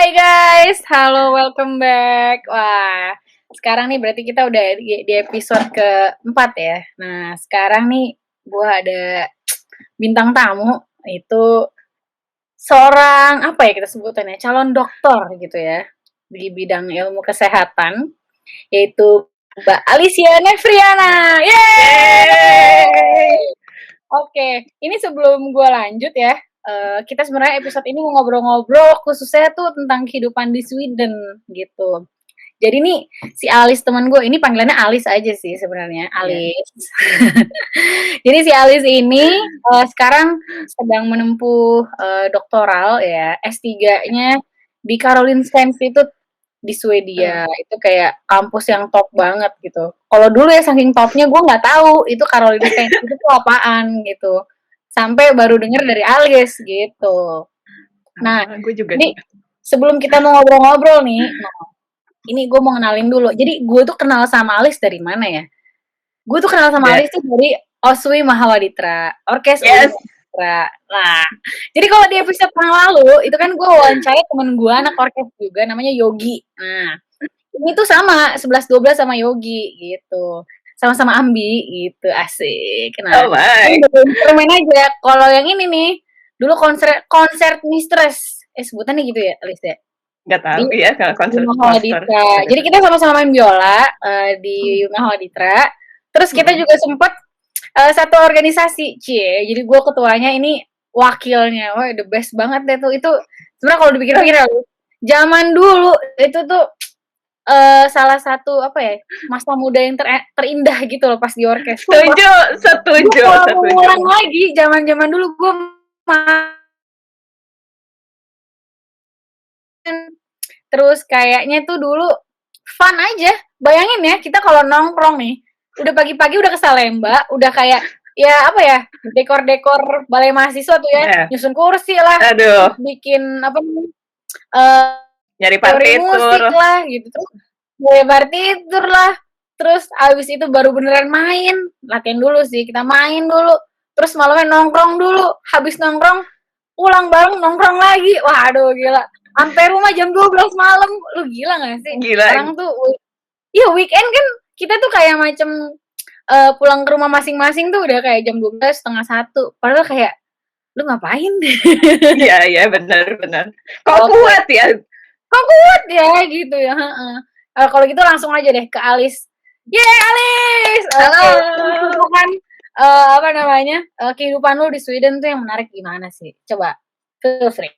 Hai guys, halo welcome back. Wah, sekarang nih berarti kita udah di episode keempat ya. Nah, sekarang nih gue ada bintang tamu, itu seorang apa ya kita sebutannya, calon dokter gitu ya di bidang ilmu kesehatan, yaitu Mbak Alicia Nefriana. Yeay! Oke, ini sebelum gue lanjut ya, kita sebenarnya episode ini mau ngobrol-ngobrol khususnya tuh tentang kehidupan di Sweden gitu. Jadi nih si Alis teman gue ini panggilannya Alis aja sih sebenarnya, Iya. Alis. Jadi si Alis ini sekarang sedang menempuh doktoral ya, S3-nya di Karolinska Institute di Swedia. Oh. Itu kayak kampus yang top banget gitu. Kalau dulu ya saking topnya gue nggak tahu itu Karolinska Institute itu apaan gitu. Sampai baru denger dari Alis gitu. Nah, Gue juga. ini sebelum kita mau ngobrol-ngobrol nih, ini gue mau kenalin dulu. Jadi gue tuh kenal sama Alis dari mana ya? Gue tuh kenal sama Alis tuh dari Oswi Mahawaditra, Orkes Yes. Mahawaditra. Nah, jadi kalau di episode yang lalu, itu kan gue wawancara temen gue anak orkes juga, namanya Yogi. Nah, ini tuh sama, 11-12 sama Yogi, gitu. Sama-sama Ambi, gitu, asik. Nah, Oh my. permain aja. Kalau yang ini nih, dulu konser Mistress. Sebutannya gitu ya, Alis ya? Nggak tahu Di ya kalau konser master. Mahawaditra. Jadi kita sama-sama main biola di Mahawaditra. Terus kita juga sempet satu organisasi, cie. Jadi gue ketuanya, ini wakilnya. Wah, the best banget deh tuh. Itu sebenarnya kalau dipikir-pikir ya, zaman dulu itu tuh salah satu apa ya, masa muda yang terindah gitu loh pas di orkes. Setuju. Gue ulang lagi zaman-zaman dulu gue terus kayaknya tuh dulu fun aja. Bayangin ya, kita kalau nongkrong nih, udah pagi-pagi udah ke Salemba, udah kayak ya apa ya, dekor-dekor balai mahasiswa tuh ya, nyusun kursi lah, bikin apa nih, nyari teori musik partitur lah gitu, terus mulai partitur lah, terus abis itu baru beneran main, latihan dulu sih, kita main dulu, terus malamnya nongkrong dulu, habis nongkrong pulang bareng nongkrong lagi, waduh gila, sampai rumah jam 12 malam, lu gila gak sih? gila. Sekarang tuh, iya weekend kan kita tuh kayak macam pulang ke rumah masing-masing tuh udah kayak jam 12, setengah 1, padahal kayak lu ngapain? Iya benar. Kok kuat ya gitu ya. Kalau gitu langsung aja deh ke Alis. Yeay Alis. Halo. Itu kan apa namanya, kehidupan lu di Sweden tuh yang menarik gimana sih? Coba feel free.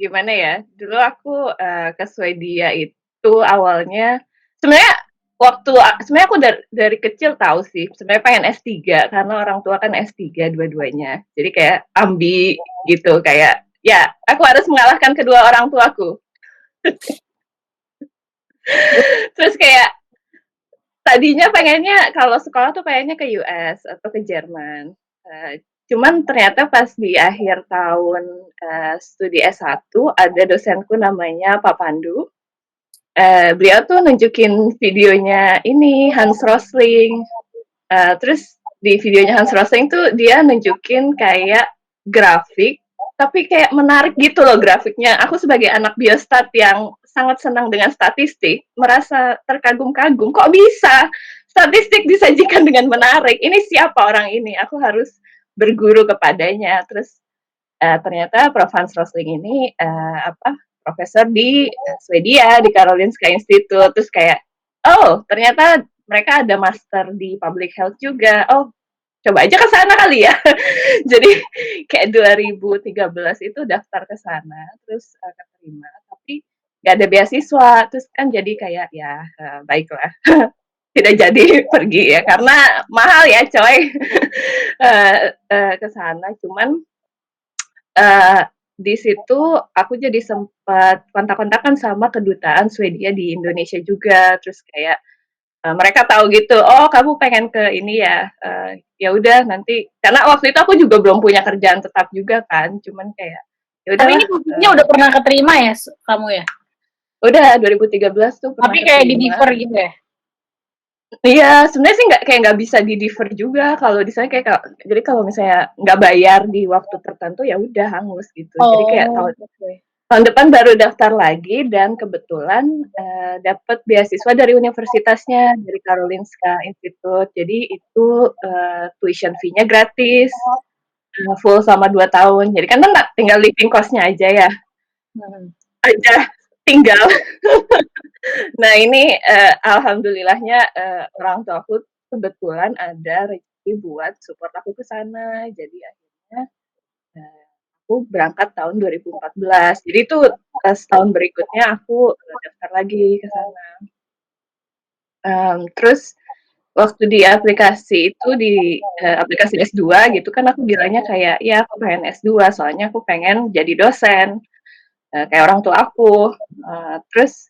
Gimana ya? Dulu aku ke Swedia itu awalnya sebenarnya sebenarnya aku dari kecil tahu sih sebenarnya pengen S3 karena orang tua kan S3 dua-duanya. Jadi kayak ambi gitu, kayak ya aku harus mengalahkan kedua orang tuaku. Terus kayak tadinya pengennya kalau sekolah tuh pengennya ke US atau ke Jerman. Cuman ternyata pas di akhir tahun studi S1 ada dosenku namanya Pak Pandu. Beliau tuh nunjukin videonya ini Hans Rosling. Terus di videonya Hans Rosling tuh dia nunjukin kayak grafik, tapi kayak menarik gitu loh grafiknya. Aku sebagai anak biostat yang sangat senang dengan statistik, merasa terkagum-kagum. Kok bisa statistik disajikan dengan menarik? Ini siapa orang ini? Aku harus berguru kepadanya. Terus ternyata Prof. Hans Rosling ini profesor di Swedia, di Karolinska Institute. Terus kayak, oh ternyata mereka ada master di public health juga. Oh, coba aja ke sana kali ya. Jadi kayak 2013 itu daftar ke sana, terus keterima, tapi nggak ada beasiswa. Terus kan jadi kayak ya baiklah. Tidak jadi pergi ya karena mahal ya coy. Ke sana cuman di situ aku jadi sempat kontak-kontakan sama kedutaan Swedia di Indonesia juga. Terus kayak mereka tahu gitu, oh kamu pengen ke ini ya, ya udah nanti karena waktu itu aku juga belum punya kerjaan tetap juga kan, cuman kayak ya udahlah. Tapi ini posisinya udah pernah keterima ya kamu ya? Udah 2013 tuh pernah. Tapi kayak di defer gitu ya? Iya, sebenarnya sih nggak bisa di defer juga kalau di sana kayak jadi kalau misalnya nggak bayar di waktu tertentu ya udah hangus gitu. Jadi kayak tahun depan baru daftar lagi dan kebetulan dapat beasiswa dari universitasnya, dari Karolinska Institute. Jadi itu tuition fee-nya gratis, full sama 2 tahun. Jadi kan tinggal living cost-nya aja ya. Aja tinggal. Nah ini alhamdulillahnya orang tuaku kebetulan ada rezeki buat support aku ke sana. Jadi akhirnya aku berangkat tahun 2014. Jadi itu setahun berikutnya aku daftar lagi ke sana. Terus waktu di aplikasi itu di aplikasi S2 gitu kan aku bilangnya kayak ya aku pengen S2 soalnya aku pengen jadi dosen kayak orang tua aku. Terus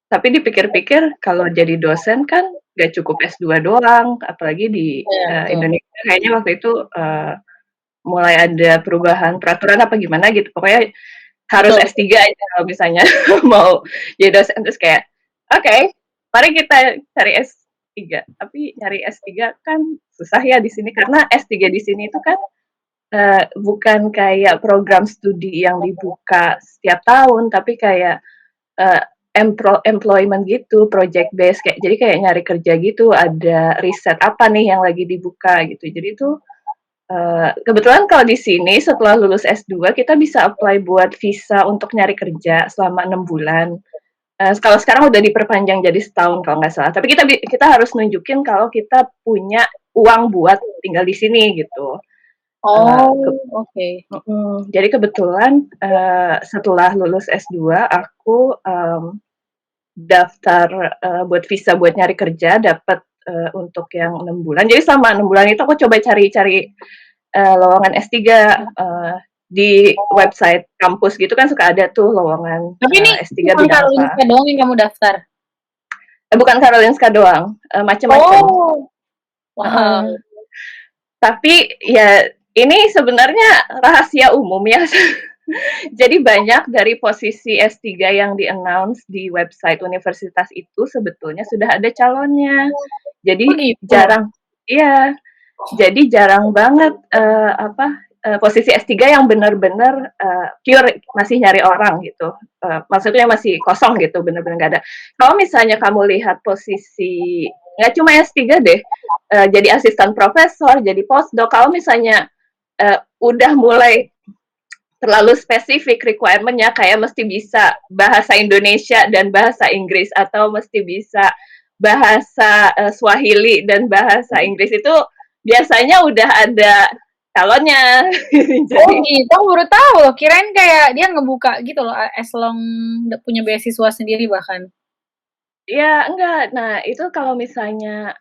tapi dipikir-pikir kalau jadi dosen kan gak cukup S2 doang, apalagi di Indonesia kayaknya waktu itu mulai ada perubahan peraturan apa gimana gitu. Pokoknya harus S3 aja kalau misalnya mau jadi dosen. Terus kayak, oke, mari kita cari S3. Tapi nyari S3 kan susah ya di sini karena S3 di sini itu kan bukan kayak program studi yang dibuka setiap tahun, tapi kayak employment gitu, project based kayak jadi kayak nyari kerja gitu, ada riset apa nih yang lagi dibuka gitu. Jadi itu kebetulan kalau di sini setelah lulus S2 kita bisa apply buat visa untuk nyari kerja selama 6 bulan. Kalau sekarang udah diperpanjang jadi setahun kalau nggak salah. Tapi kita harus nunjukin kalau kita punya uang buat tinggal di sini gitu. Oke. Jadi kebetulan setelah lulus S2 aku daftar buat visa buat nyari kerja, dapat untuk yang 6 bulan. Jadi selama 6 bulan itu aku coba cari-cari lowongan S3 di website kampus gitu kan suka ada tuh lowongan Tapi ini S3 bukan bidang apa. Karolinska doang yang kamu daftar? Bukan Karolinska doang, macam-macam. Wow. Tapi ya ini sebenarnya rahasia umum ya. Jadi banyak dari posisi S3 yang di-announce di website universitas itu sebetulnya sudah ada calonnya. Jadi gitu? jarang, iya. Jadi jarang banget posisi S3 yang benar-benar pure masih nyari orang gitu. Maksudnya masih kosong gitu, benar-benar nggak ada. Kalau misalnya kamu lihat posisi nggak cuma S3 deh, jadi asisten profesor, jadi postdoc. Kalau misalnya udah mulai terlalu spesifik requirement-nya kayak mesti bisa bahasa Indonesia dan bahasa Inggris atau mesti bisa bahasa Swahili dan bahasa Inggris itu biasanya udah ada calonnya. Jadi, gitu, aku baru tahu loh. Kirain kayak dia ngebuka gitu loh, as long punya beasiswa sendiri bahkan. Iya, enggak. Nah, itu kalau misalnya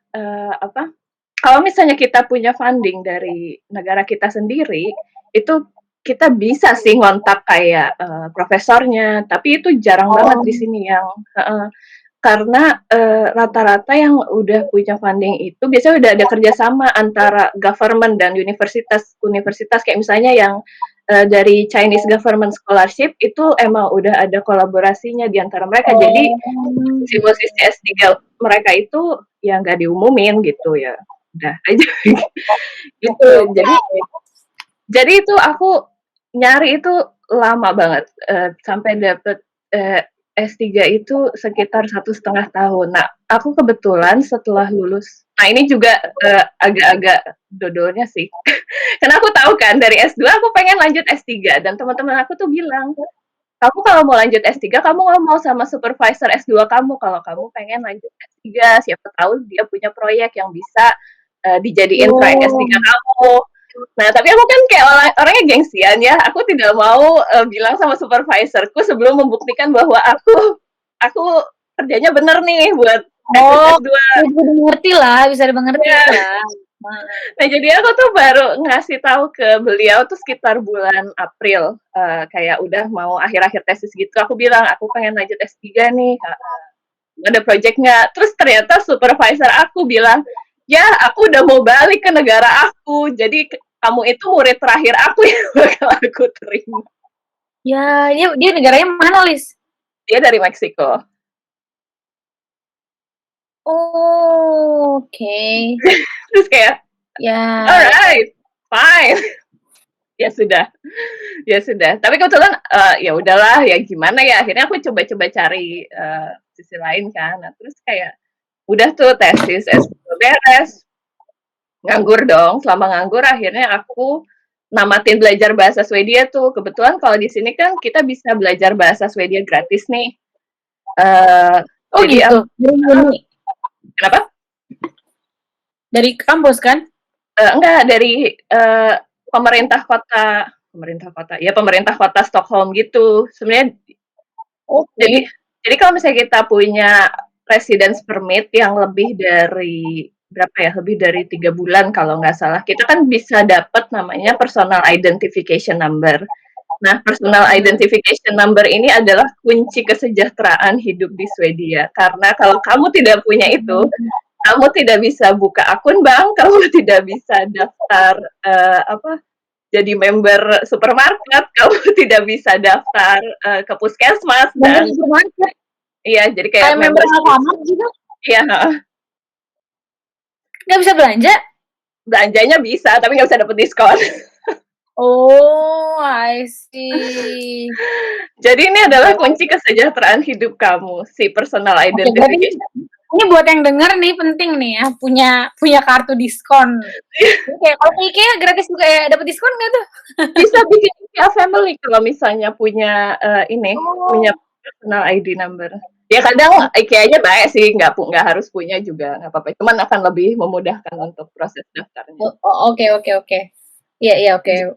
kalau misalnya kita punya funding dari negara kita sendiri, itu kita bisa sih ngontak kayak profesornya, tapi itu jarang banget di sini yang karena rata-rata yang udah punya funding itu biasanya udah ada kerjasama antara government dan universitas kayak misalnya yang dari Chinese Government Scholarship itu emang udah ada kolaborasinya di antara mereka. Jadi posisi S3 mereka itu ya nggak diumumin gitu ya. Udah aja gitu. Jadi itu aku nyari itu lama banget sampai dapet S3 itu sekitar 1,5 tahun. Nah, aku kebetulan setelah lulus, nah ini juga agak-agak dodolnya sih. Karena aku tahu kan dari S2 aku pengen lanjut S3 dan teman-teman aku tuh bilang, kamu kalau mau lanjut S3 kamu ngomong sama supervisor S2 kamu kalau kamu pengen lanjut S3, siapa tahu dia punya proyek yang bisa dijadiin proyek S3 kamu. Nah, tapi aku kan kayak orangnya gengsian ya. Aku tidak mau bilang sama supervisorku sebelum membuktikan bahwa aku kerjanya bener nih buat S2. Bisa dimengerti lah, bisa dimengerti lah. Nah, jadi aku tuh baru ngasih tahu ke beliau tuh sekitar bulan April, kayak udah mau akhir-akhir tesis gitu. Aku bilang aku pengen lanjut S3 nih, ada project nggak? Terus ternyata supervisor aku bilang, ya aku udah mau balik ke negara aku, jadi kamu itu murid terakhir aku yang bakal aku terima. Ya, dia negaranya mana, Lis? Dia dari Meksiko. Oke. Terus kayak, Ya. alright, fine. Ya sudah, ya sudah. Tapi kebetulan, ya udahlah, ya gimana ya, akhirnya aku coba-coba cari, sisi lain kan. Nah, terus kayak udah tuh tesis S2 beres, nganggur dong. Selama nganggur akhirnya aku namatin belajar bahasa Swedia tuh. Kebetulan kalau di sini kan kita bisa belajar bahasa Swedia gratis nih. Eh, Oh jadi gitu. aku kenapa? Dari kampus kan? Enggak dari pemerintah kota, ya pemerintah kota Stockholm gitu. Sebenarnya Oke. jadi kalau misalnya kita punya residence permit yang lebih dari berapa ya, lebih dari 3 bulan kalau nggak salah, kita kan bisa dapat namanya personal identification number. Nah, personal identification number ini adalah kunci kesejahteraan hidup di Swedia. Karena kalau kamu tidak punya itu, kamu tidak bisa buka akun bank, kamu tidak bisa daftar apa jadi member supermarket, kamu tidak bisa daftar ke puskesmas Member dan supermarket, iya jadi kayak kayak member membership. Alfamart gitu, Iya, nggak bisa belanja? belanjanya bisa tapi nggak bisa dapet diskon. Oh, I see. Jadi ini adalah Oke, kunci kesejahteraan hidup kamu, si personal oke, berarti identification. ini buat yang denger nih penting nih ya, punya punya kartu diskon. Jadi kayak kalau ke IKEA gratis juga ya, dapat diskon nggak tuh? Bisa bikin IKEA family kalau misalnya punya punya Oh, personal ID number. Ya kadang IKEA-nya baik sih, nggak harus punya juga nggak apa-apa. Cuman akan lebih memudahkan untuk proses daftarnya. oke, oke, oke. Iya, iya, oke.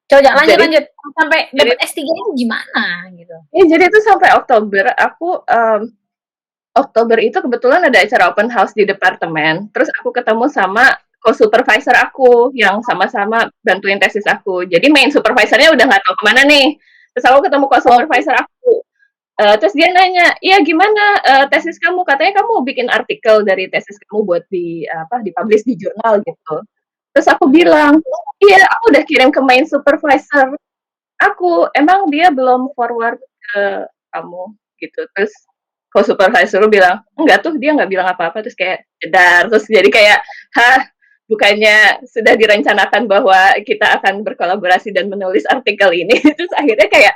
Coba lanjut, Jadi lanjut. Sampai jadi dapat S3 itu gimana gitu? jadi itu sampai Oktober aku Oktober itu kebetulan ada acara open house di departemen. Terus aku ketemu sama co-supervisor aku yang sama-sama bantuin tesis aku. Jadi main supervisornya udah nggak tahu kemana nih. Terus aku ketemu Oh, co-supervisor aku. Terus dia nanya, iya gimana tesis kamu? Katanya kamu bikin artikel dari tesis kamu buat dipublish di jurnal gitu. Terus aku bilang, iya aku udah kirim ke main supervisor aku. Emang dia belum forward ke kamu gitu. Terus co-supervisor lu bilang, enggak tuh dia nggak bilang apa-apa. Terus kayak jedar. Terus jadi kayak, hah bukannya sudah direncanakan bahwa kita akan berkolaborasi dan menulis artikel ini. Terus akhirnya kayak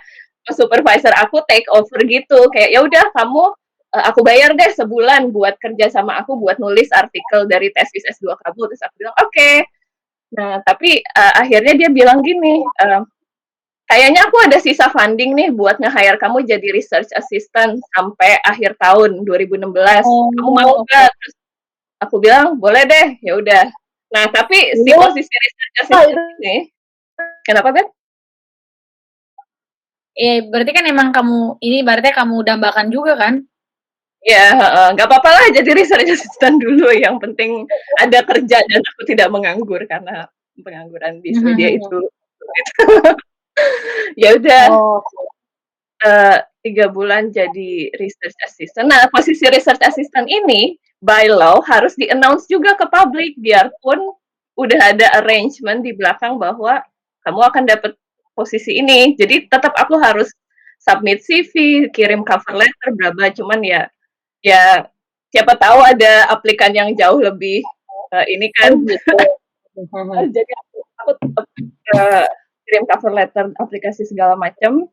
supervisor aku take over gitu kayak ya udah kamu aku bayar deh sebulan buat kerja sama aku buat nulis artikel dari tesis S2 kamu. Terus aku bilang oke. Okay. Nah tapi akhirnya dia bilang gini, kayaknya aku ada sisa funding nih buat nge-hire kamu jadi research assistant sampai akhir tahun 2016. Kamu mau oh, nggak? Terus aku bilang boleh deh, ya udah. Nah tapi si iya. posisi research Oh, assistant itu. ini, kenapa Ben? Berarti kan emang kamu ini berarti kamu dambakan juga kan? Ya, nggak apa-apa lah jadi research assistant dulu, yang penting ada kerja dan aku tidak menganggur karena pengangguran di Swedia itu ya udah, Oh, 3 bulan jadi research assistant. Nah, posisi research assistant ini by law harus di-announce juga ke publik, biarpun udah ada arrangement di belakang bahwa kamu akan dapat posisi ini. Jadi tetap aku harus submit CV, kirim cover letter, bla bla, cuman ya siapa tahu ada aplikan yang jauh lebih ini oh kan. gitu. Jadi aku tetap kirim cover letter, aplikasi segala macam.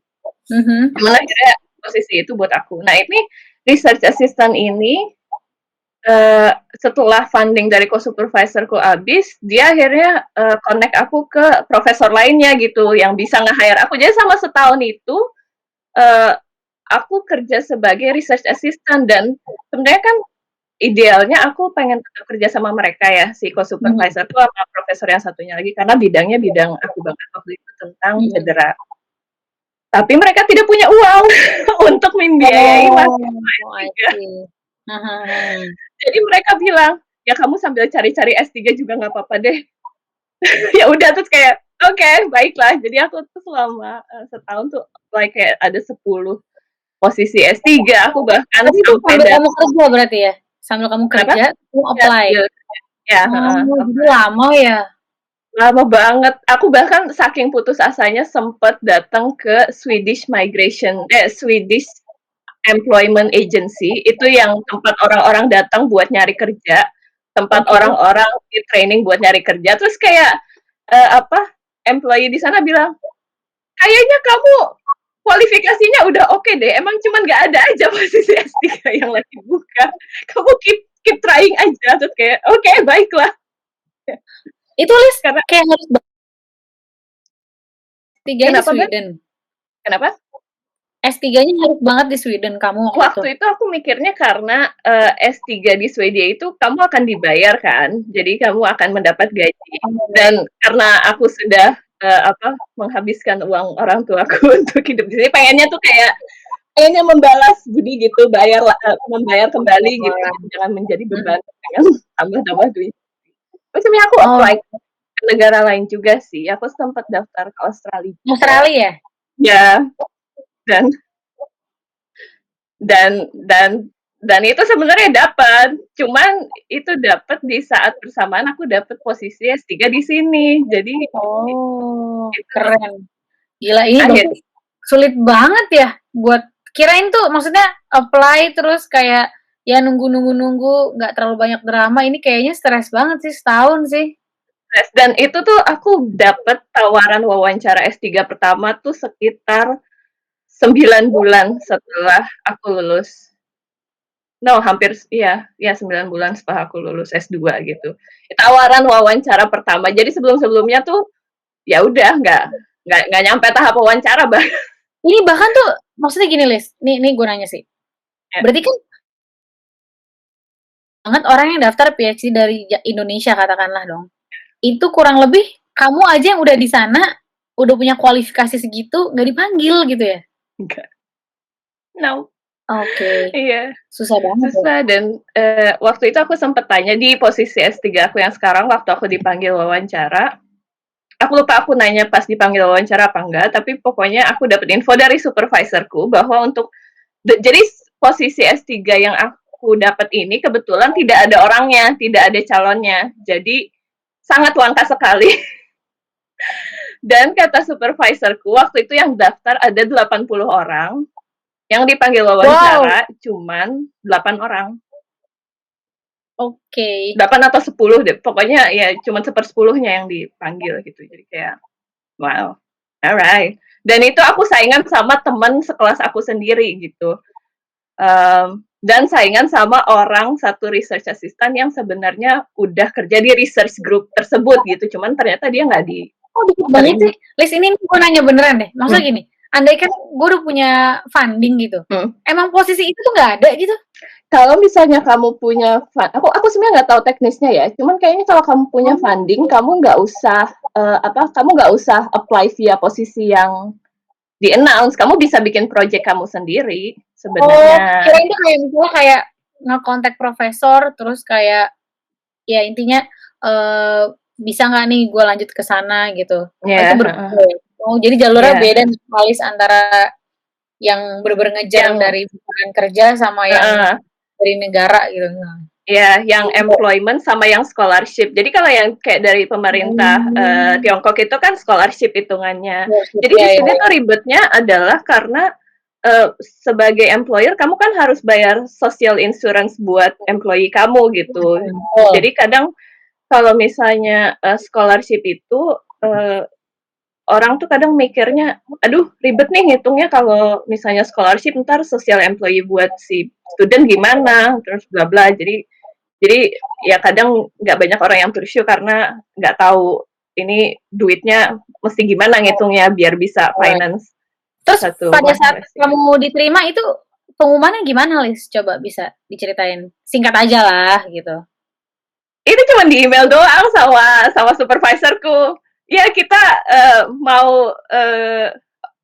Cuman akhirnya posisi itu buat aku. Nah ini research assistant ini setelah funding dari co-supervisorku habis, dia akhirnya connect aku ke profesor lainnya gitu yang bisa nge-hire aku. Jadi sama setahun itu uh, aku kerja sebagai research assistant dan sebenarnya kan idealnya aku pengen tetap kerja sama mereka ya, si co-supervisor tuh sama profesor yang satunya lagi karena bidangnya bidang aku banget waktu itu tentang cedera. Tapi mereka tidak punya uang untuk membiayai Oh, I S3. see. Jadi mereka bilang, ya kamu sambil cari-cari S3 juga nggak apa-apa deh. Ya udah terus kayak oke, okay, baiklah. Jadi aku tuh selama setahun tuh like kayak ada 10 posisi S3, aku bahkan Tapi itu sampai sambil kamu kerja berarti ya? Sambil kamu kenapa? kerja, kamu Ya, apply? ya, Oh, jadi lama ya? lama banget. Aku bahkan saking putus asanya sempet datang ke Swedish Employment Agency, itu yang tempat orang-orang datang buat nyari kerja, tempat Oke. orang-orang di training buat nyari kerja. Terus kayak apa? employee di sana bilang, kayaknya kamu kualifikasinya udah oke deh, emang cuman nggak ada aja posisi S3 yang lagi buka. Kamu keep trying aja. Terus kayak, oke, baiklah. Itu Lis Karena kayak harus S3 di kenapa, Ber? Sweden. Kenapa? S3-nya harus banget di Sweden kamu waktu itu. Waktu itu aku mikirnya karena S3 di Swedia itu kamu akan dibayar kan, jadi kamu akan mendapat gaji. Dan karena aku sudah menghabiskan uang orang tuaku untuk hidup di sini, pengennya tuh kayaknya membalas budi gitu, membayar kembali gitu, jangan menjadi beban dengan tambah-tambah duit. Terus sebenarnya aku apply ke negara lain juga sih. Aku sempat daftar ke Australia. Australia? Ya, dan itu sebenarnya dapat, cuman itu dapat di saat bersamaan aku dapat posisi S3 di sini. Jadi keren. Gila, ini akhirnya sulit banget ya buat, kirain tuh maksudnya apply terus kayak ya nunggu nggak terlalu banyak drama, ini kayaknya stres banget sih setahun sih. dan itu tuh aku dapat tawaran wawancara S3 pertama tuh sekitar 9 bulan setelah aku lulus. Hampir 9 bulan setelah aku lulus S2 gitu. Tawaran wawancara pertama. Jadi sebelum-sebelumnya tuh ya udah nggak nyampe tahap wawancara, Bang. Ini bahkan tuh maksudnya gini, Lis. Nih gue nanya sih. Ya. Berarti kan banget orang yang daftar PhD dari Indonesia katakanlah dong. Itu kurang lebih kamu aja yang udah di sana, udah punya kualifikasi segitu, nggak dipanggil gitu ya? Enggak. No. Oke. Iya. Susah banget. Susah dan waktu itu aku sempat tanya di posisi S3 aku yang sekarang waktu aku dipanggil wawancara. Aku lupa aku nanya pas dipanggil wawancara apa enggak, tapi pokoknya aku dapat info dari supervisorku bahwa jadi posisi S3 yang aku dapat ini kebetulan tidak ada orangnya, tidak ada calonnya. Jadi sangat langka sekali. Dan kata supervisorku waktu itu yang daftar ada 80 orang, yang dipanggil wawancara cuman 8 orang. Oke. 8 atau 10 deh, pokoknya ya cuman 1/10-nya yang dipanggil gitu. Jadi kayak wow, alright. Dan itu aku saingan sama teman sekelas aku sendiri gitu. Dan saingan sama orang satu research assistant yang sebenarnya udah kerja di research group tersebut gitu, cuman ternyata dia nggak di. Dikit banget sih. Lis, ini gue nanya beneran deh. Maksudnya gini, andai kan gue udah punya funding gitu, emang posisi itu tuh nggak ada gitu? Kalau misalnya kamu punya aku sebenarnya nggak tahu teknisnya ya, cuman kayaknya kalau kamu punya funding, kamu nggak usah apply via posisi yang di-announce, kamu bisa bikin project kamu sendiri sebenarnya. Kirain itu kayak misalnya kayak nge-kontak profesor, terus kayak ya intinya bisa nggak nih gue lanjut ke sana gitu. Itu berbeda. Jadi jalurnya beda nih, antara yang bener-bener ngejar dari bukan kerja sama yang dari negara gitu. Ya, yang employment sama yang scholarship. Jadi kalau yang kayak dari pemerintah Tiongkok itu kan scholarship hitungannya. Jadi di sini tuh ribetnya adalah karena sebagai employer kamu kan harus bayar social insurance buat employee kamu gitu. Jadi kadang kalau misalnya scholarship itu orang tuh kadang mikirnya, aduh ribet nih ngitungnya kalau misalnya scholarship ntar social employee buat si student gimana, terus bla bla. Jadi ya kadang nggak banyak orang yang pursue karena nggak tahu ini duitnya mesti gimana ngitungnya biar bisa finance. Terus pada saat kamu diterima itu pengumumannya gimana, Lis? Coba bisa diceritain singkat aja lah gitu. Itu cuma di email doang sama supervisorku. Ya kita mau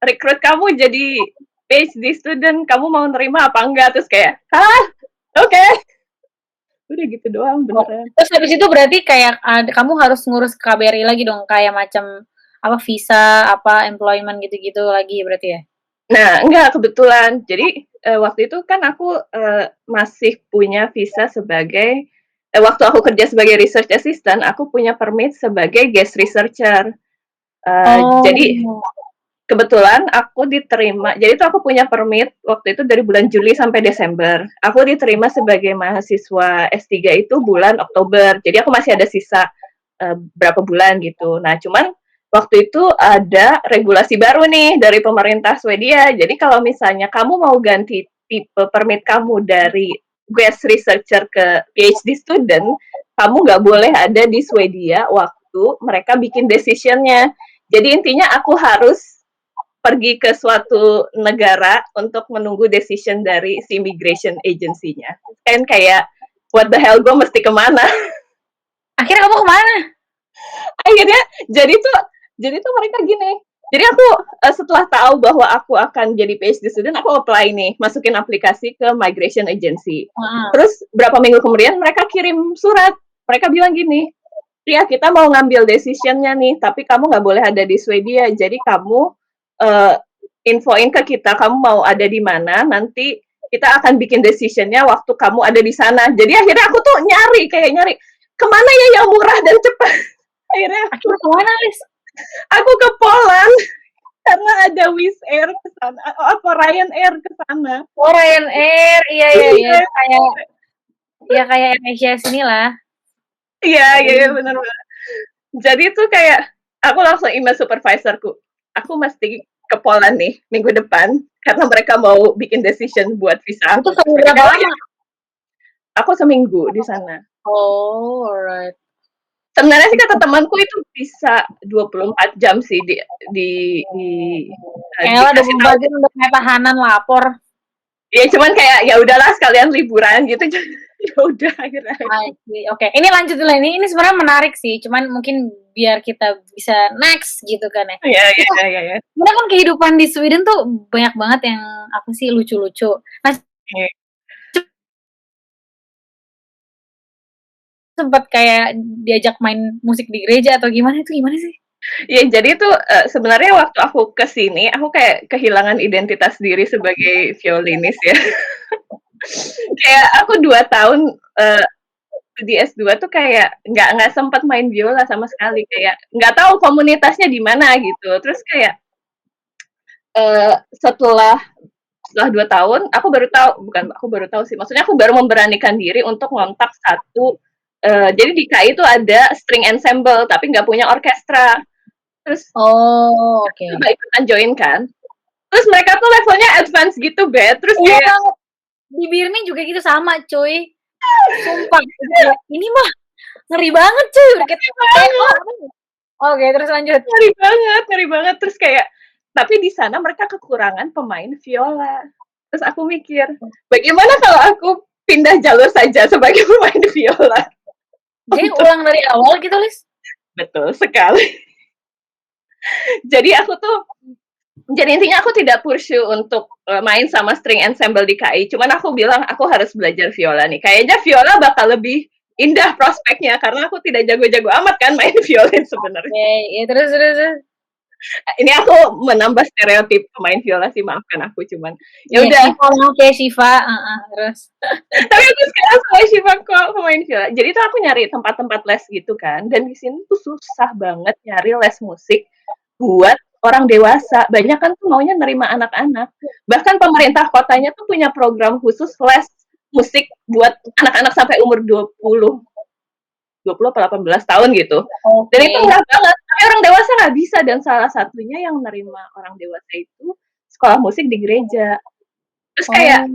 rekrut kamu jadi PhD student, kamu mau nerima apa enggak? Terus kayak, oke. Udah gitu doang beneran. Terus habis itu berarti kayak kamu harus ngurus KBRI lagi dong, kayak macam apa visa, apa employment gitu-gitu lagi berarti ya? Nah, enggak kebetulan. Jadi waktu itu kan aku masih punya visa sebagai waktu aku kerja sebagai research assistant, aku punya permit sebagai guest researcher. Jadi kebetulan aku diterima. Jadi itu aku punya permit waktu itu dari bulan Juli sampai Desember. Aku diterima sebagai mahasiswa S3 itu bulan Oktober. Jadi aku masih ada sisa berapa bulan gitu. Nah, cuman waktu itu ada regulasi baru nih dari pemerintah Swedia. Jadi kalau misalnya kamu mau ganti tipe permit kamu dari guest researcher ke PhD student, kamu nggak boleh ada di Swedia waktu mereka bikin decision-nya. Jadi intinya aku harus pergi ke suatu negara untuk menunggu decision dari si immigration agency-nya. Kan kayak, what the hell, gue mesti kemana? Akhirnya kamu kemana? Akhirnya jadi tuh mereka gini. Jadi aku setelah tahu bahwa aku akan jadi PhD student, aku apply nih, masukin aplikasi ke migration agency. Terus berapa minggu kemudian mereka kirim surat. Mereka bilang gini, Ria, kita mau ngambil decision-nya nih, tapi kamu nggak boleh ada di Swedia. Jadi kamu infoin ke kita, kamu mau ada di mana, nanti kita akan bikin decision-nya waktu kamu ada di sana. Jadi akhirnya aku tuh nyari, kemana ya yang murah dan cepat. Akhirnya kemana, Lis? Aku ke Poland karena ada Wizz Air ke sana, apa Ryanair ke sana. Oh, Ryanair, iya. Kayak Asia sini lah. Iya, benar. Jadi tuh kayak aku langsung email supervisorku, aku mesti ke Poland nih minggu depan karena mereka mau bikin decision buat visa. Itu berapa lama? Aku seminggu di sana. Oh, alright. Sebenarnya sih kata temanku itu bisa 24 jam sih Elah 24 jam udah kayak tahanan lapor. Ya cuman kayak ya udahlah sekalian liburan gitu. Ya udah akhirnya. Oke, ini lanjut dulu. Ini sebenarnya menarik sih, cuman mungkin biar kita bisa next gitu kan ya. Iya. Karena kan kehidupan di Sweden tuh banyak banget yang apa sih lucu-lucu. Nah, sempat kayak diajak main musik di gereja atau gimana sih? Ya jadi tuh sebenarnya waktu aku kesini aku kayak kehilangan identitas diri sebagai violinis ya. Kayak aku 2 tahun di S2 tuh kayak nggak sempat main biola sama sekali, kayak nggak tahu komunitasnya di mana gitu. Terus kayak setelah 2 tahun aku baru tahu sih, maksudnya aku baru memberanikan diri untuk ngontak satu jadi di KI itu ada string ensemble tapi nggak punya orkestra. Terus coba ikutan join kan. Terus mereka tuh levelnya advance gitu, Bet. Terus kayak di Birni juga gitu sama, cuy. Sumpah. Ini mah ngeri banget, cuy. Oke, terus lanjut. Ngeri banget. Terus kayak tapi di sana mereka kekurangan pemain viola. Terus aku mikir, bagaimana kalau aku pindah jalur saja sebagai pemain viola? Jadi ulang dari awal gitu, Lis? Betul sekali. Jadi intinya aku tidak pursue untuk main sama string ensemble di KI. Cuman aku bilang aku harus belajar viola nih. Kayaknya viola bakal lebih indah prospeknya karena aku tidak jago-jago amat kan main violin sebenarnya. Ya, terus. Ini aku menambah stereotip pemain viola sih, maafkan aku, cuman ya udah. Oke, Shiva, terus. Tapi aku sekarang sama Shiva kok pemain viola. Jadi tuh aku nyari tempat-tempat les gitu kan, dan di sini tuh susah banget nyari les musik buat orang dewasa. Banyak kan tuh maunya nerima anak-anak. Bahkan pemerintah kotanya tuh punya program khusus les musik buat anak-anak sampai umur 20 atau 18 tahun gitu. Dan itu murah banget. Tapi orang dewasa nggak bisa. Dan salah satunya yang menerima orang dewasa itu sekolah musik di gereja. Terus kayak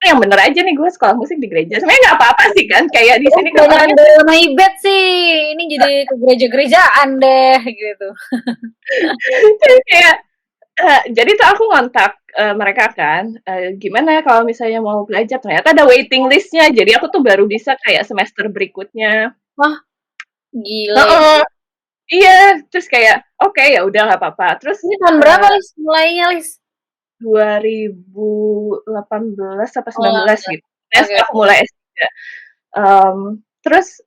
yang bener aja nih gue sekolah musik di gereja. Sebenarnya nggak apa-apa sih kan. Kayak di sini kan orangnya naibet sih. Ini jadi ke gereja-gerejaan deh gitu. Kayak jadi tuh aku ngontak mereka kan, gimana kalau misalnya mau belajar, ternyata ada waiting list-nya. Jadi aku tuh baru bisa kayak semester berikutnya. Wah, gila. Iya, terus kayak oke, ya udah nggak apa-apa. Terus ini tahun berapa, Lis? Mulainya, Lis? 2018 sampai 19 gitu. Aku mulai S3. Terus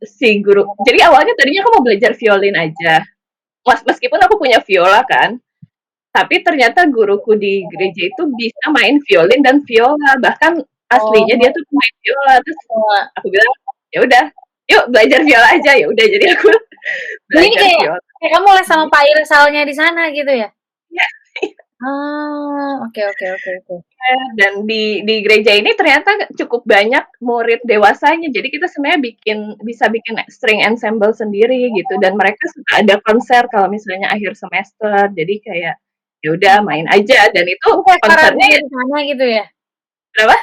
si guru, jadi awalnya tadinya aku mau belajar violin aja. Meskipun aku punya viola kan, tapi ternyata guruku di gereja itu bisa main violin dan viola, bahkan aslinya dia tuh main viola. Terus aku bilang ya udah, yuk belajar viola aja. Ya udah, jadi aku belajar viola. Kayak kamu les sama Pak Irsalnya di sana gitu ya? Iya. Oh, oke oke oke oke. Dan di gereja ini ternyata cukup banyak murid dewasanya. Jadi kita sebenarnya bisa bikin string ensemble sendiri gitu. Dan mereka suka ada konser kalau misalnya akhir semester. Jadi kayak ya udah main aja. Dan itu Itu kayak konsernya Farabinya di sana gitu ya? berapa?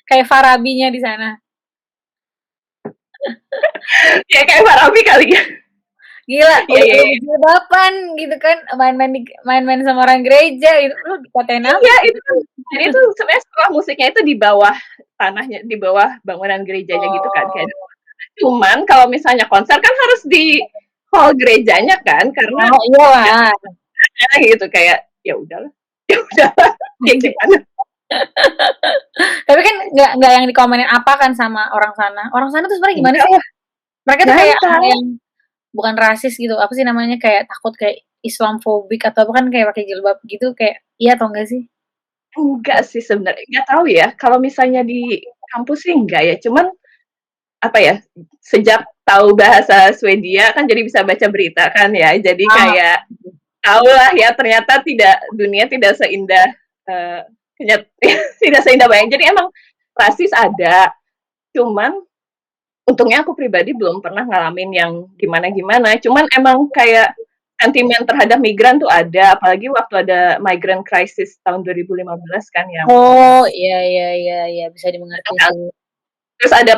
Kayak Farabinya di sana. Ya kayak Farabi kali ya. Gila, Iya iya udah iya. berjilbaban gitu kan, main-main sama orang gereja gitu. Lu dikatain apa? Iya itu kan. Jadi itu sebenarnya sekolah musiknya itu di bawah tanahnya, di bawah bangunan gerejanya gitu kan. Kayak Oh. cuman kalau misalnya konser kan harus di hall gerejanya kan karena Oh, iya lah. gitu kayak ya udahlah ya udahlah kayak gimana. Tapi kan nggak yang dikomenin apa kan sama orang sana. Orang sana tuh sebenarnya gimana Enggak sih? lah, Mereka tuh kayak ada santai. yang bukan rasis gitu, apa sih namanya, kayak takut kayak Islamfobik atau apa kan kayak pakai jilbab gitu kayak iya atau enggak sih? Enggak sih sebenarnya, nggak tahu ya kalau misalnya di kampus sih enggak ya, cuman apa ya, sejak tahu bahasa Swedia kan jadi bisa baca berita kan ya, jadi Ah, kayak tahu lah ya ternyata dunia tidak seindah uh, tidak seindah bayang. Jadi emang rasis ada, cuman untungnya aku pribadi belum pernah ngalamin yang gimana-gimana. Cuman emang kayak sentimen terhadap migran tuh ada, apalagi waktu ada migrant crisis tahun 2015 kan yang oh, iya iya iya iya, bisa dimengerti kan. sih. Terus ada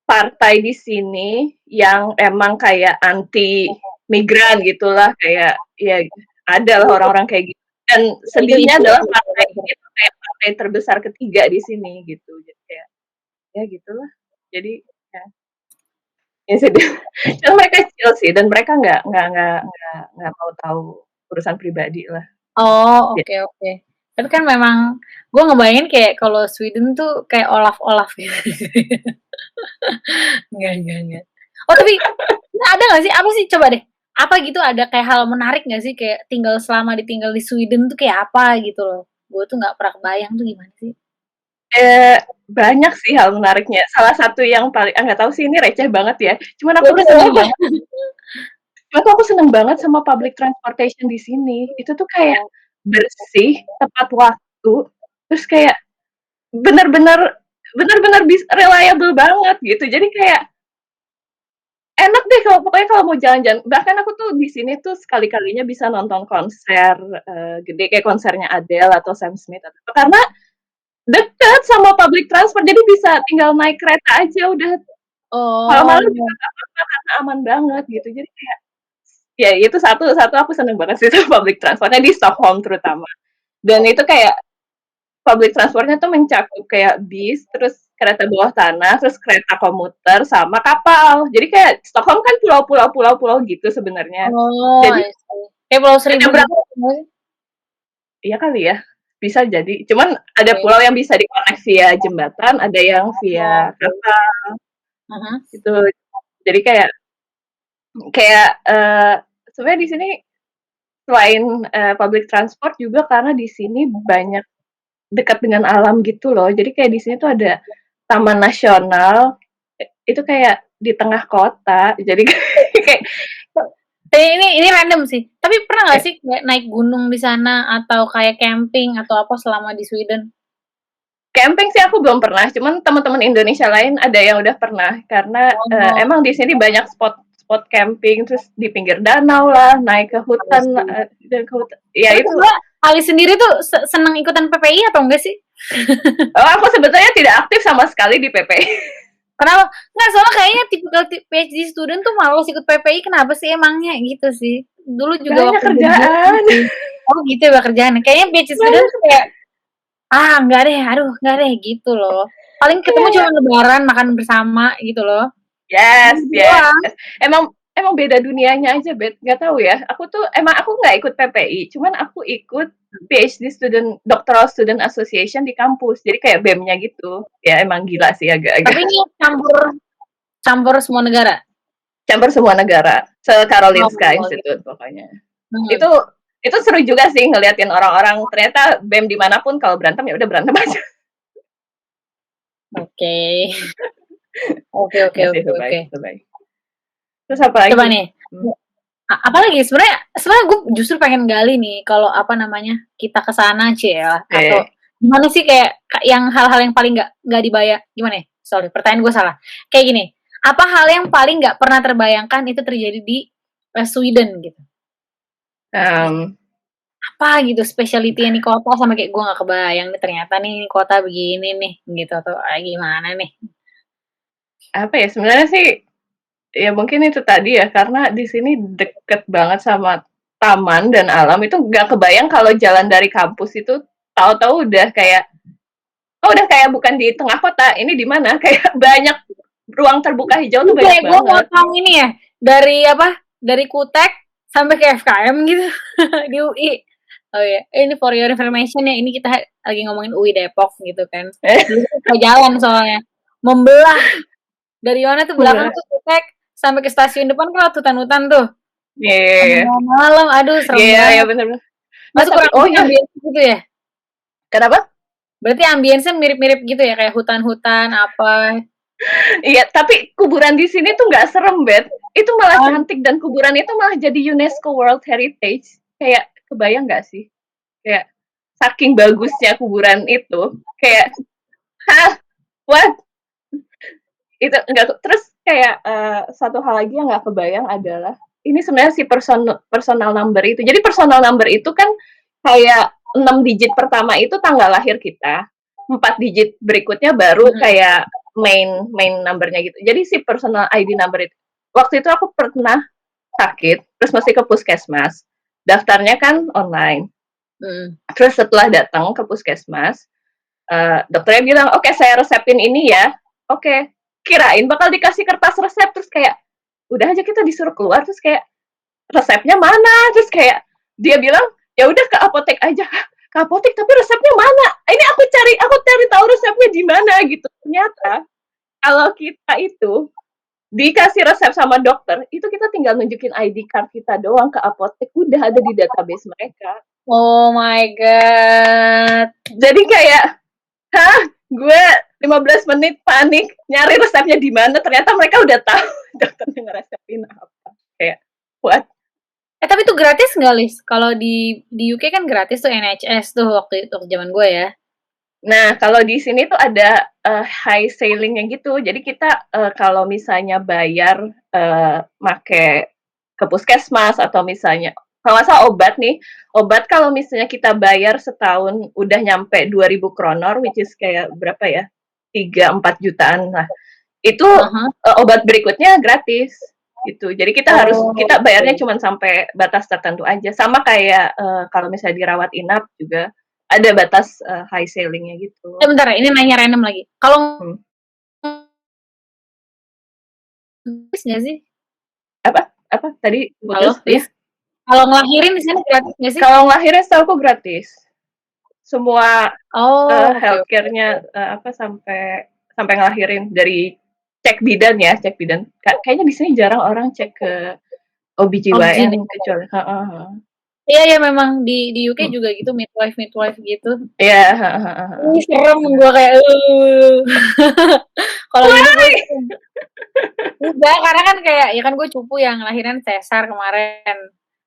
partai di sini yang emang kayak anti migran gitulah, kayak ya ada lah orang-orang kayak gitu. Dan sedihnya Itu adalah partai ini tuh kayak partai terbesar ketiga di sini gitu. Jadi kayak ya gitulah. Jadi ya, ya sedih. Dan mereka chill sih dan mereka nggak mau tahu urusan pribadi lah. oh, Ya, oke oke. Tapi kan memang gue ngebayangin kayak kalau Sweden tuh kayak Olaf-Olaf gitu. Enggak. Oh, tapi ada nggak sih? Apa sih? Coba deh. Apa gitu ada kayak hal menarik nggak sih? Kayak ditinggal di Sweden tuh kayak apa gitu loh. Gue tuh nggak pernah kebayang tuh gimana sih. eh, banyak sih hal menariknya. Salah satu yang paling nggak tahu sih ini receh banget ya. Cuman Ya aku udah tuh nggak seneng apa-apa. banget. Cuman tuh aku seneng banget sama public transportation di sini. Itu tuh kayak Oh, bersih, tepat waktu, terus kayak bener-bener bener-bener reliable banget gitu. Jadi kayak enak deh kalau pokoknya kalau mau jalan-jalan. Bahkan aku tuh di sini tuh sekali-kalinya bisa nonton konser gede kayak konsernya Adele atau Sam Smith atau apa, karena deket sama public transport. Jadi bisa tinggal naik kereta aja udah malam-malam juga oh, nggak apa-apa karena aman banget gitu. Jadi kayak ya itu satu satu aku seneng banget sih sama public transportnya di Stockholm terutama. Dan itu kayak public transportnya tuh mencakup kayak bis, terus kereta bawah tanah, terus kereta komuter sama kapal. Jadi kayak Stockholm kan pulau-pulau gitu sebenarnya. oh, Jadi I see. Kayak Pulau ada Seribu gitu. berapa? Iya kali ya, bisa jadi. Cuman ada Oke. pulau yang bisa dikonek via jembatan, ada yang Oh, via oke. kapal Mhm. gitu. Jadi kayak kayak sebenarnya di sini selain public transport juga karena di sini banyak dekat dengan alam gitu loh. Jadi kayak di sini tuh ada taman nasional, itu kayak di tengah kota. Jadi kayak Ini random sih. Tapi pernah nggak ya, sih kayak naik gunung di sana atau kayak camping atau apa selama di Sweden? camping sih aku belum pernah, cuman teman-teman Indonesia lain ada yang udah pernah karena Oh, emang di sini banyak spot camping terus di pinggir danau lah, naik ke I hutan see. dan ke hutan. Ya Tapi itu. kedua, Ali sendiri tuh seneng ikutan PPI atau enggak sih? Oh, aku sebetulnya tidak aktif sama sekali di PP. Kenapa? Nggak, soalnya kayaknya tipikal PhD student tuh malas ikut PPI. Kenapa sih emangnya gitu sih? Dulu juga Banyak waktu jadi guru kerjaan. gitu. Oh gitu ya kerjaan. Kayaknya PhD student Banyak tuh kayak enggak deh, aduh enggak deh gitu loh. Paling ketemu cuma kayak lebaran makan bersama gitu loh. yes, Gitu yes. doang. Emang emang beda dunianya aja, Bet. Nggak tahu ya. Aku nggak ikut PPI, cuman aku ikut PhD Student Doctoral Student Association di kampus. Jadi kayak BEM-nya gitu. Ya emang gila sih agak-agak. Tapi ini campur campur semua negara. Campur semua negara. Se-Karolinska Oh, gitu. Institute pokoknya. Hmm. Itu itu seru juga sih ngeliatin orang-orang ternyata BEM dimanapun kalau berantem ya udah berantem aja. Oke. Oke oke Nggak sih, oke itu baik, oke. itu baik. Terus apa Coba lagi? nih, Hmm. Apalagi sebenarnya gue justru pengen gali nih kalau apa namanya kita ke sana ya atau Eh, gimana sih kayak yang hal-hal yang paling nggak dibayar gimana ya? Sorry, pertanyaan gue salah. Kayak gini, apa hal yang paling nggak pernah terbayangkan itu terjadi di Sweden gitu? um, Apa gitu specialty nih kota sama kayak gue nggak kebayang nih ternyata nih kota begini nih gitu atau gimana nih? apa ya, sebenarnya sih, ya mungkin itu tadi ya, karena di sini deket banget sama taman dan alam, itu nggak kebayang kalau jalan dari kampus itu tahu-tahu udah kayak, oh udah kayak bukan di tengah kota, ini di mana? Kayak banyak ruang terbuka hijau tuh Iya, banyak gue banget. motong ini ya dari apa? Dari Kutek sampai ke FKM gitu di UI. Oh ya, ini for your information ya. Ini kita lagi ngomongin UI Depok gitu kan. Dulu tuh ke jalan soalnya membelah dari mana tuh belakang Iya, tuh Kutek sampai ke stasiun depan kan lewat hutan-hutan tuh. iya, iya, Malam-malam, aduh iya, serem iya, iya, banget. bener-bener. Oh Masuk tapi, kurang oh lebih ya, ambience gitu ya. kenapa? Berarti ambience mirip-mirip gitu ya kayak hutan-hutan apa. Iya, tapi kuburan di sini tuh nggak serem, Bet. Itu malah Oh, cantik dan kuburan itu malah jadi UNESCO World Heritage. Kayak kebayang nggak sih? Kayak saking bagusnya kuburan itu, kayak, hah, what? Itu enggak. Terus kayak satu hal lagi yang nggak kebayang adalah ini sebenarnya si personal number itu. Jadi personal number itu kan kayak 6 digit pertama itu tanggal lahir kita, 4 digit berikutnya baru mm-mm. kayak main numbernya gitu. Jadi si personal ID number itu. Waktu itu aku pernah sakit, terus masih ke puskesmas. Daftarnya kan online. Mm-mm. Terus setelah datang ke puskesmas, dokternya bilang, oke saya resepin ini ya. Oke, kirain bakal dikasih kertas resep, terus kayak udah aja kita disuruh keluar, terus kayak resepnya mana, terus kayak dia bilang ya udah ke apotek aja. Ke apotek tapi resepnya mana, ini aku cari tahu resepnya di mana gitu. Ternyata kalau kita itu dikasih resep sama dokter, itu kita tinggal nunjukin ID card kita doang ke apotek, udah ada di database mereka. Oh my god. Jadi kayak, hah, gue 15 menit panik nyari resepnya di mana, ternyata mereka udah tahu dokternya ngeresepin apa. Kayak what? Tapi itu gratis nggak, Lis? Kalau di UK kan gratis tuh NHS tuh waktu zaman gue ya. Nah, kalau di sini tuh ada high sailingnya gitu. Jadi kita kalau misalnya bayar make ke puskesmas atau misalnya kalau nggak salah obat nih, obat kalau misalnya kita bayar setahun udah nyampe 2.000 kronor, which is kayak berapa ya? 3-4 jutaan lah. Itu Aha. obat berikutnya gratis gitu. Jadi Oh, kita bayarnya oke. cuma sampai batas tertentu aja. Sama kayak kalau misalnya dirawat inap juga ada batas high sailingnya gitu. Bentar ya, ini nanya random lagi. Kalau Hmm. gratis nggak sih? Apa? Apa? Tadi Halo, putus? Ya. Lis? Kalau ngelahirin di sana gratis nggak sih? Kalau ngelahirin setahu aku gratis. Semua Oh, oke oke healthcare-nya oke. apa sampai sampai ngelahirin dari cek bidan ya, cek bidan. Kayaknya di sini jarang orang cek ke OBGYN. OBGYN kecuali. Heeh, heeh. Iya ya memang di UK Hmm. juga gitu midwife midwife gitu. Iya, heeh, heeh, heeh. Serem Benar. gue kayak. Kalau di Indo gue enggak, karena kan kayak ya kan gue cupu yang lahiran sesar kemarin.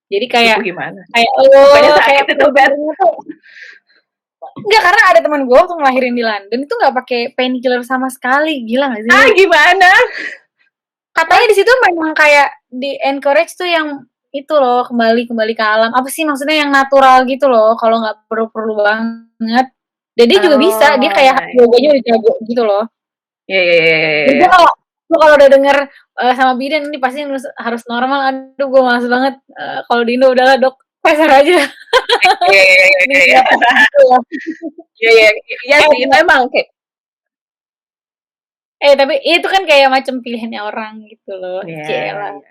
Jadi kayak Cupu gimana? kayak Bukannya kayak sakit itu, Bet? prosedurnya tuh enggak karena ada teman gue waktu ngelahirin di London itu nggak pakai painkiller sama sekali. Gila gak sih Ah, lu? gimana? Katanya What? di situ memang kayak di encourage tuh yang itu loh kembali ke alam. Apa sih maksudnya yang natural gitu loh. Kalau nggak perlu-perlu banget. Dan dia juga bisa. Dia Oh, kayak ya, ya. yoganya udah jago gitu loh. Ya, ya, ya, ya, Jadi gue ya. kalau udah denger sama bidan ini pasti harus normal. Aduh gue males banget. Kalau di Indo udahlah dok peser aja. Ya, ya, ya, Ini ya, ya. gratis gitu ya. Ya, ya, iya sih, itu emang kayak Tapi itu kan kayak macam pilihannya orang gitu loh. ya, Cielah. ya.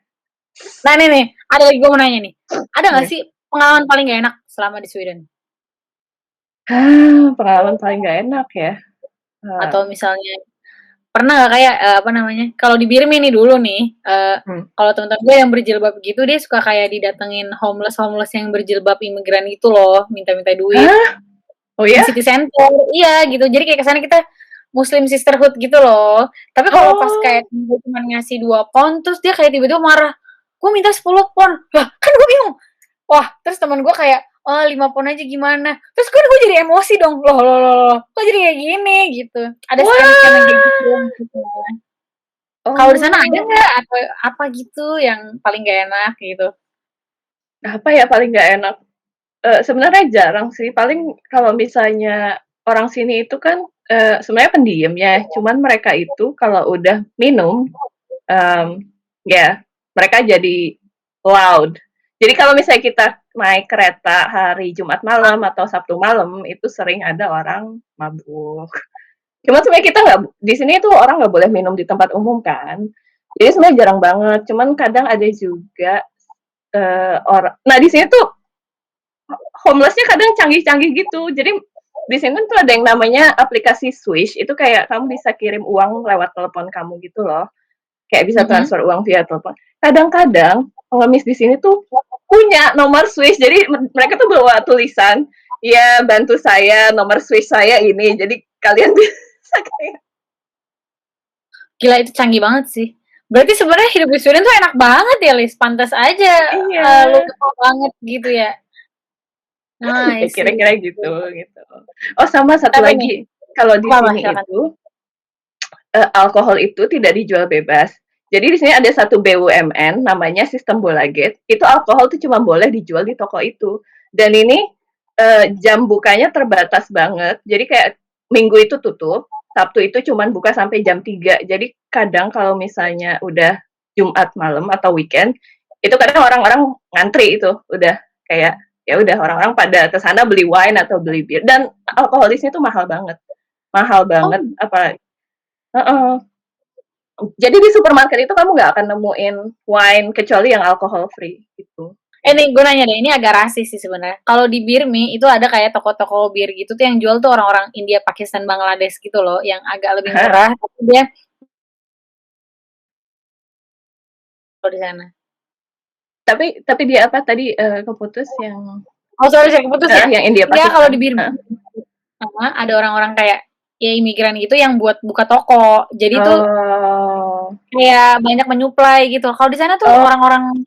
Nah nih, ada lagi gue mau nanya nih. Ada nggak Ya. sih pengalaman paling gak enak selama di Sweden? Pengalaman paling nggak enak ya. Eh, Atau misalnya pernah nggak kayak apa namanya? Kalau di Birmin nih dulu nih, hmm. kalau teman-teman gue yang berjilbab gitu dia suka kayak didatengin homeless yang berjilbab imigran gitu loh, minta-minta duit Hah? Oh di ya? city center. Iya gitu. Jadi kayak kesana kita Muslim sisterhood gitu loh. Tapi kalau pas Oh, kayak dia cuma ngasih 2 pound terus dia kayak tiba-tiba marah. gue minta 10 pon. Lah, kan gue bingung. Wah, terus teman gue kayak, oh 5 pon aja gimana? Terus gue jadi emosi dong. Loh, kok jadi kayak gini gitu. Ada scam-scam yang kayak gitu. Wah. Kalau di sana ada Oh, nggak atau apa gitu yang paling gak enak gitu? apa ya paling nggak enak? Sebenarnya jarang sih, paling kalau misalnya orang sini itu kan, sebenarnya pendiam ya, cuman mereka itu kalau udah minum, mmm, ya mereka jadi loud. Jadi kalau misalnya kita naik kereta hari Jumat malam atau Sabtu malam, itu sering ada orang mabuk. Cuma sebenarnya kita nggak di sini tuh orang nggak boleh minum di tempat umum kan. Jadi sebenarnya jarang banget, cuman kadang ada juga, nah di sini tuh homeless-nya kadang canggih-canggih gitu. Jadi di sini tuh ada yang namanya aplikasi Swish, itu kayak kamu bisa kirim uang lewat telepon kamu gitu loh. Kayak bisa Mhm. transfer uang via telepon. Kadang-kadang pengemis di sini tuh punya nomor Swish, jadi mereka tuh bawa tulisan, ya bantu saya nomor Swish saya ini, jadi kalian bisa kayak Gila itu canggih banget sih. Berarti sebenarnya hidup di Sweden tuh enak banget ya, Lis. Pantas aja iya, lu kesel banget gitu ya. Nah, I ya see. kira-kira gitu. Oh sama satu Apa nih? lagi, kalau di Apa, sini silakan. itu alkohol itu tidak dijual bebas. Jadi di sini ada satu BUMN namanya Sistem Bola Gate. Itu alkohol tuh cuma boleh dijual di toko itu. Dan ini jam bukanya terbatas banget. Jadi kayak Minggu itu tutup, Sabtu itu cuma buka sampai jam 3. Jadi kadang kalau misalnya udah Jumat malam atau weekend, itu kadang orang-orang ngantri itu, udah kayak ya udah orang-orang pada ke sana beli wine atau beli bir dan alkohol di sini tuh mahal banget. Mahal Oh, banget apa heeh. Jadi di supermarket itu kamu nggak akan nemuin wine kecuali yang alcohol free gitu. nih gue nanya deh, ini agak rasis sih sebenarnya. Kalau di Birmi itu ada kayak toko-toko bir gitu tuh yang jual tuh orang-orang India, Pakistan, Bangladesh gitu loh, yang agak lebih murah. Tapi dia kalau di sana. Tapi dia apa tadi keputus yang Oh sorry, saya keputus ya. yang India Enggak, kalau di Pakistan. Birmi sama ada orang-orang kayak ya imigran gitu yang buat buka toko. Jadi tuh Oh, kayak banyak menyuplai gitu. Kalau di sana tuh oh orang-orang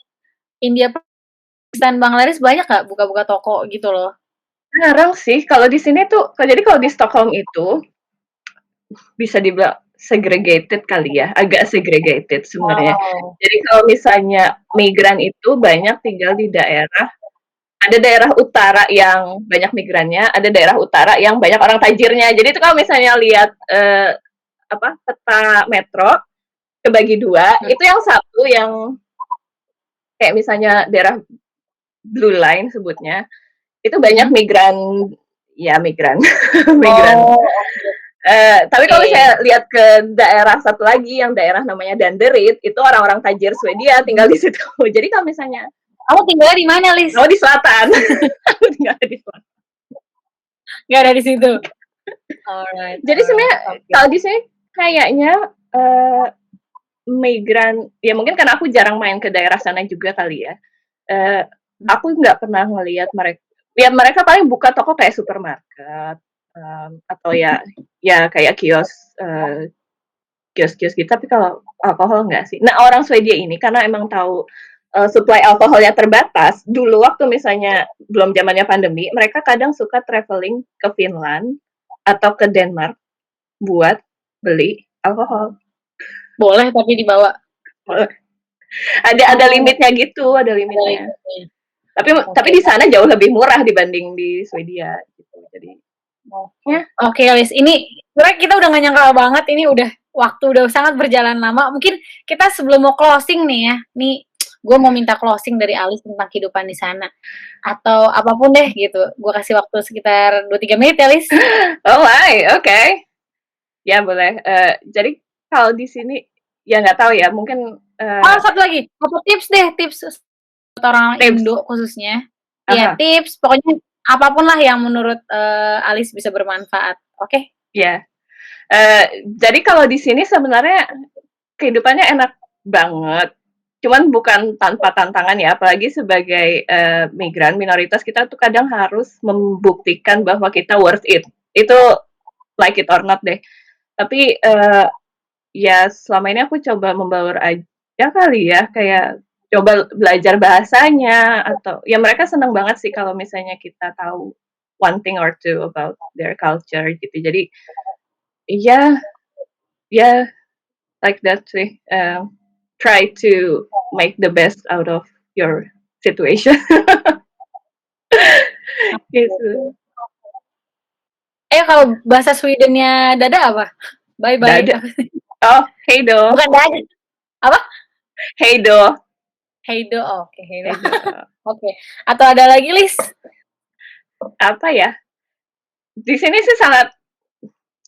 India, Pakistan, Bangladesh banyak nggak buka-buka toko gitu loh? jarang sih. Kalau di sini tuh, jadi kalau di Stockholm itu bisa dibilang segregated kali ya, agak segregated sebenarnya. Wow. Jadi kalau misalnya migran itu banyak tinggal di daerah. Ada daerah utara yang banyak migrannya, ada daerah utara yang banyak orang tajirnya. Jadi itu kalau misalnya lihat apa peta metro kebagi dua, Hmm. itu yang satu yang kayak misalnya daerah Blue Line sebutnya, itu banyak Mhm. migran, ya migran, migran. Oh, oke. Tapi kalau saya lihat ke daerah satu lagi yang daerah namanya Danderyd, itu orang-orang tajir Swedia tinggal di situ. Jadi kalau misalnya Kamu tinggalnya di mana, Lis? mau di selatan, aku tinggal di selatan. Nggak ada di situ? Alright, Jadi alright. sebenarnya Oke. kalau di sini kayaknya uh, migran, ya mungkin karena aku jarang main ke daerah sana juga kali ya. Uh, aku nggak pernah ngelihat mereka. Ya mereka paling buka toko kayak supermarket atau ya kayak kios-kios gitu. Tapi kalau alkohol nggak sih. Nah orang Swedia ini karena emang tahu supply alkoholnya terbatas. Dulu waktu misalnya belum zamannya pandemi, mereka kadang suka traveling ke Finland atau ke Denmark buat beli alkohol. Boleh tapi dibawa. Ada Oh, limitnya gitu, ada baik. limitnya. Tapi Oke. di sana jauh lebih murah dibanding di Swedia gitu. Jadi Oke. ya, Oke, Lis. Ini sebenarnya kita udah gak nyangka banget. Ini udah waktu udah sangat berjalan lama. Mungkin kita sebelum mau closing nih ya. Nih, gue mau minta closing dari Alis tentang kehidupan di sana. Atau apapun deh gitu. Gue kasih waktu sekitar 2-3 menit ya, Lis. oh my, oke. Okay. Ya boleh. Jadi kalau di sini ya nggak tahu ya, mungkin Oh, satu lagi. Apa tips deh, tips buat orang tips. Indo khususnya. Iya, Aha, tips. Pokoknya apapun lah yang menurut Alis bisa bermanfaat. Oke? ya. Jadi kalau di sini sebenarnya kehidupannya enak banget. Cuman bukan tanpa tantangan ya, apalagi sebagai migran minoritas kita tuh kadang harus membuktikan bahwa kita worth it. Itu like it or not deh. Tapi ya selama ini aku coba membaur aja kali ya, kayak coba belajar bahasanya, atau ya mereka senang banget sih kalau misalnya kita tahu one thing or two about their culture gitu. Jadi iya, ya like that sih. Try to make the best out of your situation. Gitu. Kalau bahasa Swedennya dada apa? Bye-bye. Dada. Oh, hey do. Bukan dada. Apa? Hey do. Heido. Oke, Heido. Hey do. Oke. Atau ada lagi, Lis? Apa ya? Di sini sih sangat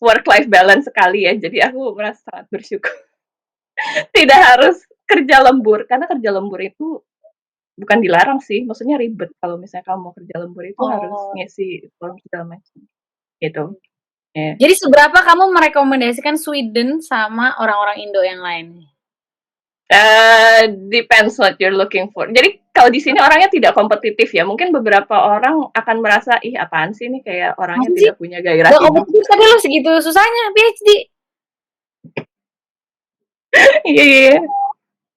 work-life balance sekali ya. Jadi aku merasa sangat bersyukur. Tidak harus kerja lembur, karena kerja lembur itu bukan dilarang sih, maksudnya ribet kalau misalnya kamu mau kerja lembur itu harus ngisi form segala macam. Gitu. Yeah. Jadi seberapa kamu merekomendasikan Sweden sama orang-orang Indo yang lain? Depends what you're looking for. Jadi kalau di sini orangnya tidak kompetitif ya. Mungkin beberapa orang akan merasa, ih apaan sih ini, kayak orangnya tidak punya gairah Gak hidup. kompetitif tapi lu segitu susahnya PhD. Iya.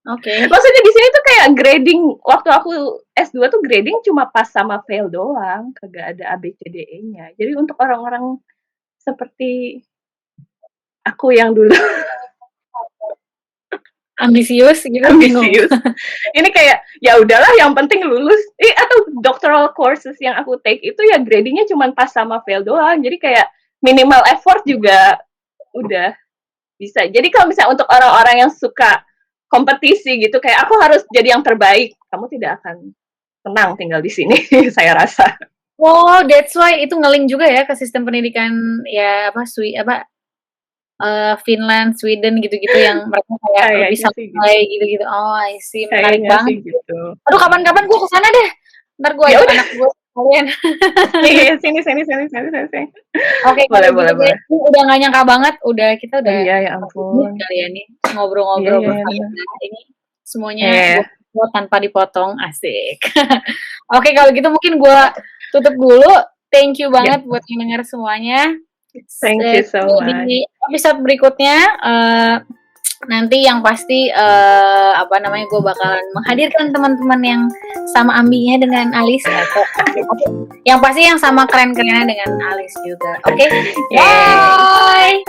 Oke. Maksudnya di sini tuh kayak grading, waktu aku S2 tuh grading cuma pass sama fail doang, kagak ada ABCDE-nya. Jadi untuk orang-orang seperti aku yang dulu ambisius gitu. Ambisius. Ini kayak ya udahlah yang penting lulus. Atau doctoral courses yang aku take itu ya gradingnya cuma pass sama fail doang. Jadi kayak minimal effort juga udah bisa. Jadi kalau misalnya untuk orang-orang yang suka kompetisi gitu, kayak aku harus jadi yang terbaik, kamu tidak akan tenang tinggal di sini, saya rasa. Oh, that's why itu ngeling juga ya ke sistem pendidikan ya Finland, Sweden gitu-gitu yang mereka kayak lebih santai gitu-gitu. Oh, I see. Menarik banget. Gitu. Aduh, kapan-kapan gue kesana deh. Ntar gue ajak anak gue kalian. Iya, sini. Oke, boleh. Udah gak nyangka banget. Kita udah. Iya, ya ampun. Kalian nih ngobrol-ngobrol bersama. Ini semuanya gue tanpa dipotong, asik. Oke, kalau gitu mungkin gue tutup dulu. Thank you banget buat yang dengar semuanya. Thank you so much. Di episode berikutnya nanti yang pasti gue bakalan menghadirkan teman-teman yang sama ambinya dengan Alis, atau yang pasti yang sama keren-kerennya dengan Alis juga. Oke. Bye.